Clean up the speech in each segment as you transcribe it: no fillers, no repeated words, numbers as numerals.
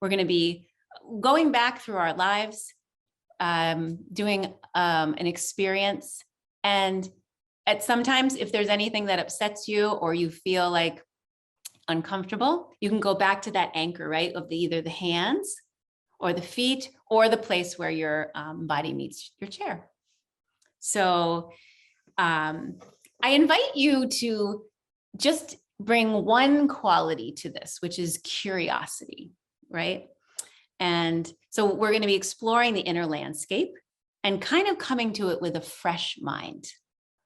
We're going to be going back through our lives, doing an experience. And at sometimes, if there's anything that upsets you or you feel like uncomfortable, you can go back to that anchor, right? Of either the hands or the feet or the place where your body meets your chair. So I invite you to just bring one quality to this, which is curiosity, right? And so we're going to be exploring the inner landscape and kind of coming to it with a fresh mind.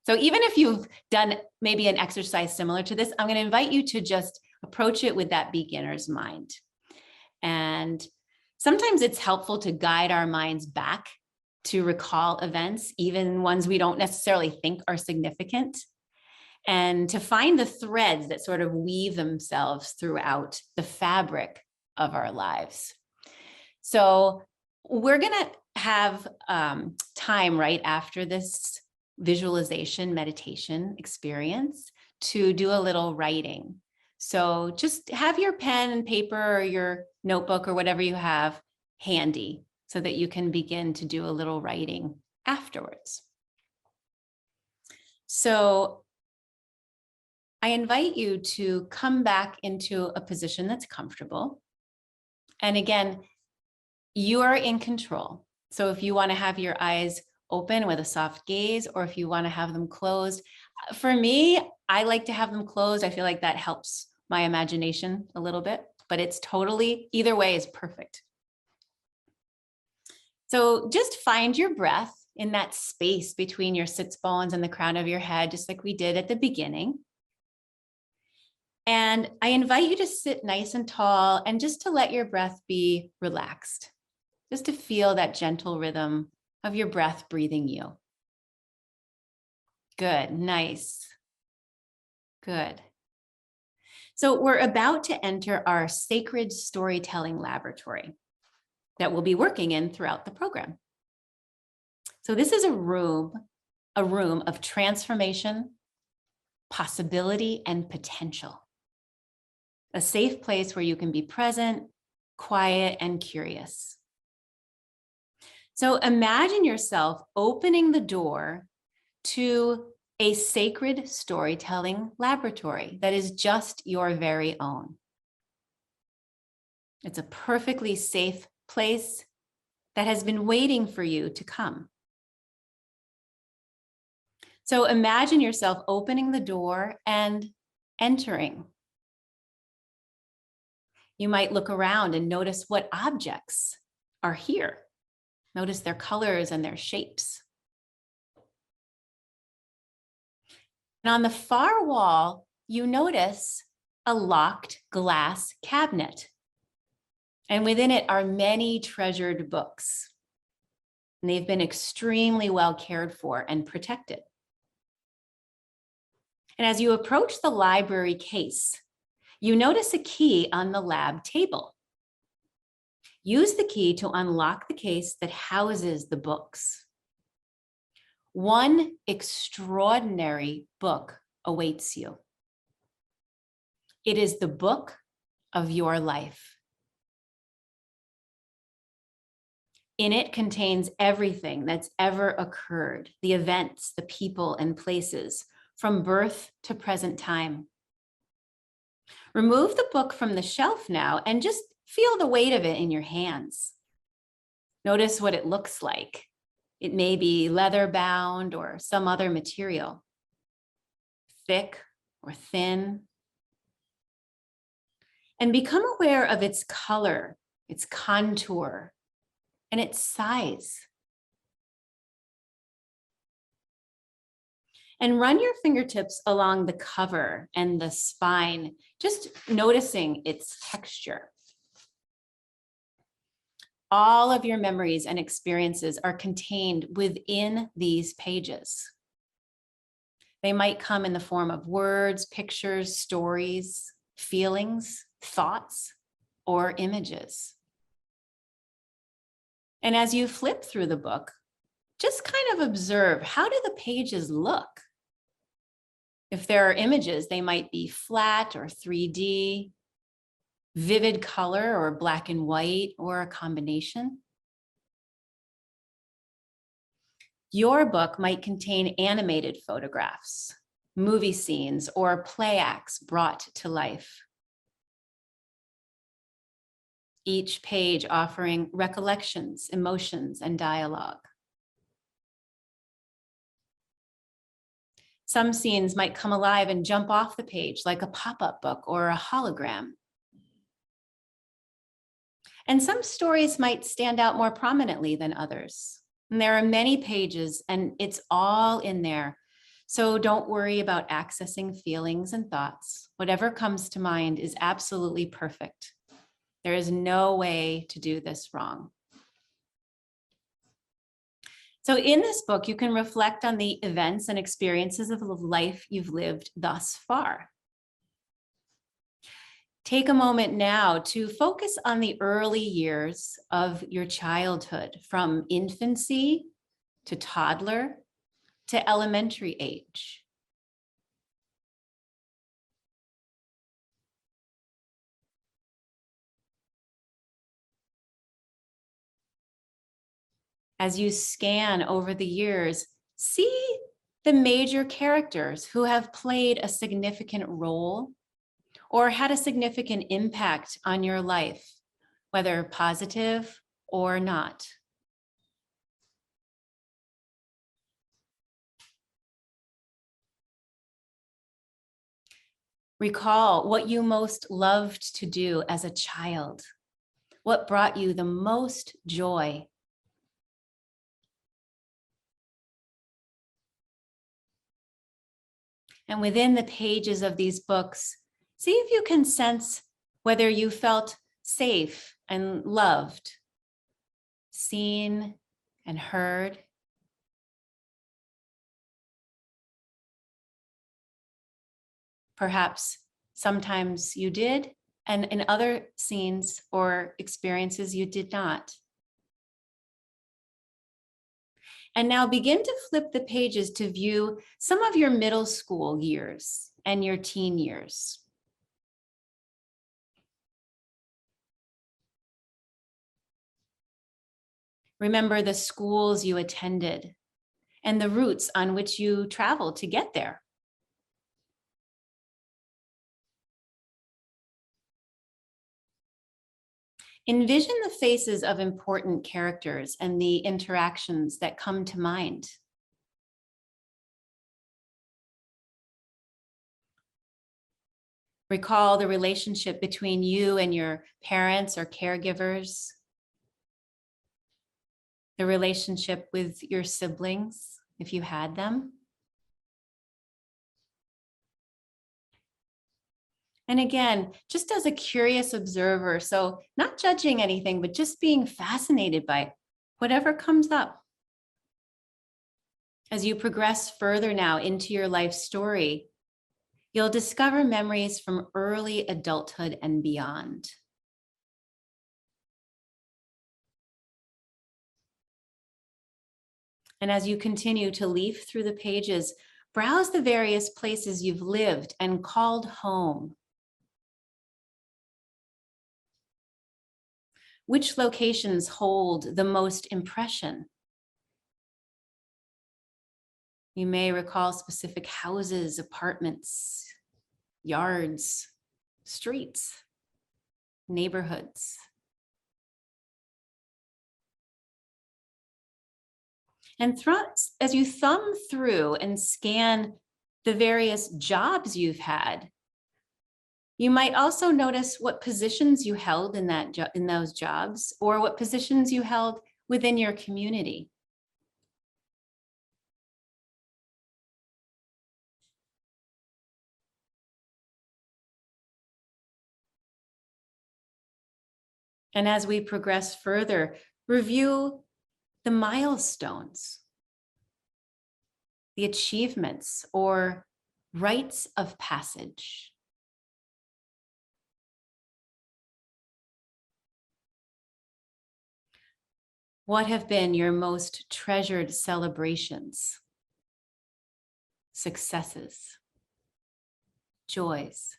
So even if you've done maybe an exercise similar to this, I'm going to invite you to just approach it with that beginner's mind. And sometimes it's helpful to guide our minds back to recall events, even ones we don't necessarily think are significant, and to find the threads that sort of weave themselves throughout the fabric of our lives. So we're going to have time right after this visualization meditation experience to do a little writing. So just have your pen and paper or your notebook or whatever you have handy so that you can begin to do a little writing afterwards. So I invite you to come back into a position that's comfortable. And again, you are in control. So if you want to have your eyes open with a soft gaze, or if you want to have them closed, for me, I like to have them closed. I feel like that helps my imagination a little bit, but it's totally, either way is perfect. So just find your breath in that space between your sits bones and the crown of your head, just like we did at the beginning. And I invite you to sit nice and tall and just to let your breath be relaxed, just to feel that gentle rhythm of your breath breathing you. Good, nice, good. So we're about to enter our sacred storytelling laboratory that we'll be working in throughout the program. So this is a room of transformation, possibility, and potential. A safe place where you can be present, quiet, and curious. So imagine yourself opening the door to a sacred storytelling laboratory that is just your very own. It's a perfectly safe place that has been waiting for you to come. So imagine yourself opening the door and entering. You might look around and notice what objects are here. Notice their colors and their shapes. And on the far wall, you notice a locked glass cabinet. And within it are many treasured books. And they've been extremely well cared for and protected. And as you approach the library case, you notice a key on the lab table. Use the key to unlock the case that houses the books. One extraordinary book awaits you. It is the book of your life. In it contains everything that's ever occurred, the events, the people, and places, from birth to present time. Remove the book from the shelf now and just feel the weight of it in your hands. Notice what it looks like. It may be leather bound or some other material, thick or thin. And become aware of its color, its contour, and its size. And run your fingertips along the cover and the spine, just noticing its texture. All of your memories and experiences are contained within these pages. They might come in the form of words, pictures, stories, feelings, thoughts, or images. And as you flip through the book, just kind of observe, how do the pages look? If there are images, they might be flat or 3D. vivid color or black and white or a combination. Your book might contain animated photographs, movie scenes, or play acts brought to life. Each page offering recollections, emotions, and dialogue. Some scenes might come alive and jump off the page like a pop-up book or a hologram. And some stories might stand out more prominently than others. And there are many pages and it's all in there. So don't worry about accessing feelings and thoughts. Whatever comes to mind is absolutely perfect. There is no way to do this wrong. So in this book, you can reflect on the events and experiences of life you've lived thus far. Take a moment now to focus on the early years of your childhood, from infancy to toddler to elementary age. As you scan over the years, see the major characters who have played a significant role or had a significant impact on your life, whether positive or not. Recall what you most loved to do as a child, what brought you the most joy. And within the pages of these books, see if you can sense whether you felt safe and loved, seen and heard. Perhaps sometimes you did, and in other scenes or experiences you did not. And now begin to flip the pages to view some of your middle school years and your teen years. Remember the schools you attended and the routes on which you traveled to get there. Envision the faces of important characters and the interactions that come to mind. Recall the relationship between you and your parents or caregivers, the relationship with your siblings, if you had them. And again, just as a curious observer, so not judging anything, but just being fascinated by whatever comes up. As you progress further now into your life story, you'll discover memories from early adulthood and beyond. And as you continue to leaf through the pages, browse the various places you've lived and called home. Which locations hold the most impression? You may recall specific houses, apartments, yards, streets, neighborhoods. And as you thumb through and scan the various jobs you've had, you might also notice what positions you held in those jobs, or what positions you held within your community. And as we progress further, review the milestones, the achievements, or rites of passage. What have been your most treasured celebrations, successes, joys?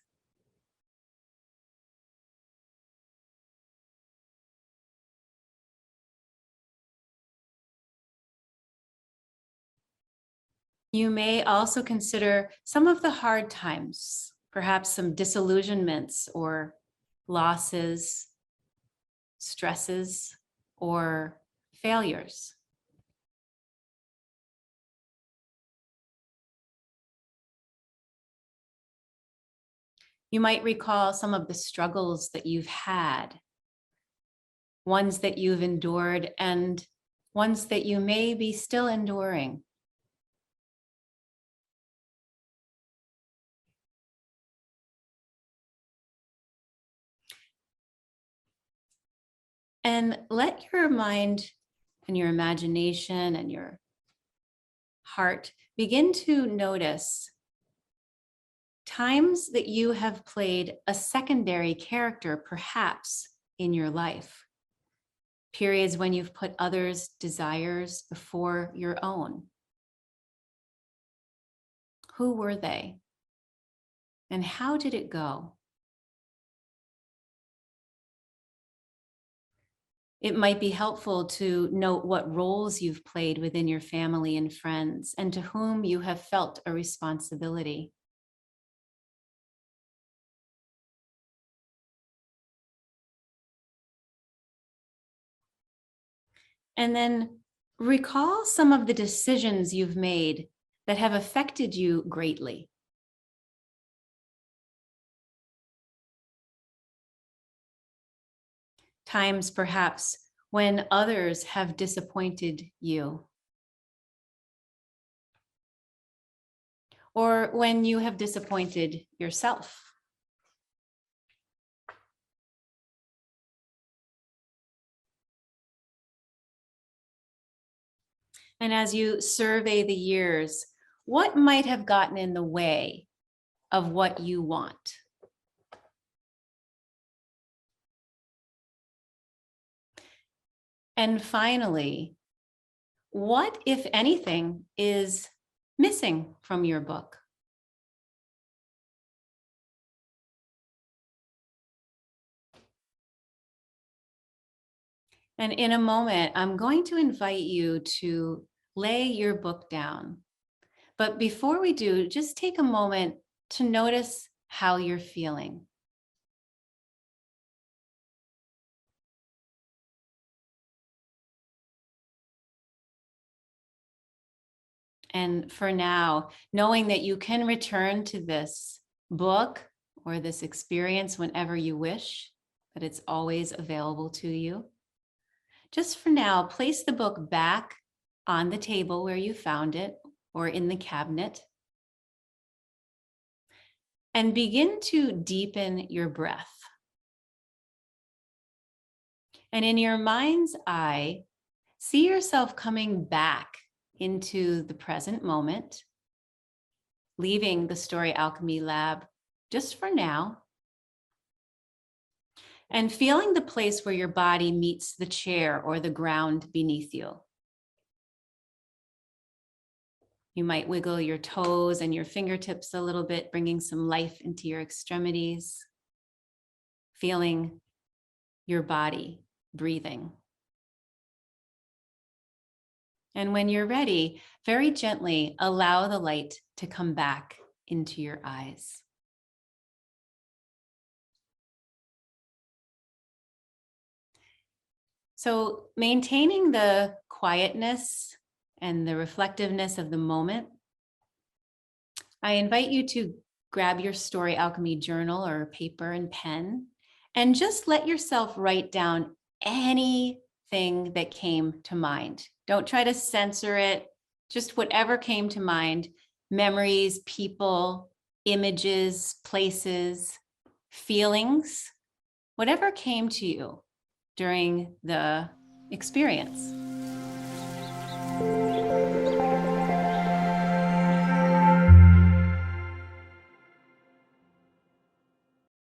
You may also consider some of the hard times, perhaps some disillusionments or losses, stresses, or failures. You might recall some of the struggles that you've had, ones that you've endured, and ones that you may be still enduring. And let your mind and your imagination and your heart begin to notice times that you have played a secondary character, perhaps in your life. Periods when you've put others' desires before your own. Who were they? And how did it go? It might be helpful to note what roles you've played within your family and friends, and to whom you have felt a responsibility. And then recall some of the decisions you've made that have affected you greatly. Times perhaps when others have disappointed you, or when you have disappointed yourself. And as you survey the years, what might have gotten in the way of what you want? And finally, what, if anything, is missing from your book? And in a moment, I'm going to invite you to lay your book down. But before we do, just take a moment to notice how you're feeling. And for now, knowing that you can return to this book or this experience whenever you wish, that it's always available to you. Just for now, place the book back on the table where you found it or in the cabinet, and begin to deepen your breath. And in your mind's eye, see yourself coming back into the present moment, leaving the Story Alchemy Lab just for now, and feeling the place where your body meets the chair or the ground beneath you. You might wiggle your toes and your fingertips a little bit, bringing some life into your extremities, feeling your body breathing. And when you're ready, very gently allow the light to come back into your eyes. So maintaining the quietness and the reflectiveness of the moment, I invite you to grab your Story Alchemy journal or paper and pen, and just let yourself write down anything that came to mind. Don't try to censor it, just whatever came to mind, memories, people, images, places, feelings, whatever came to you during the experience.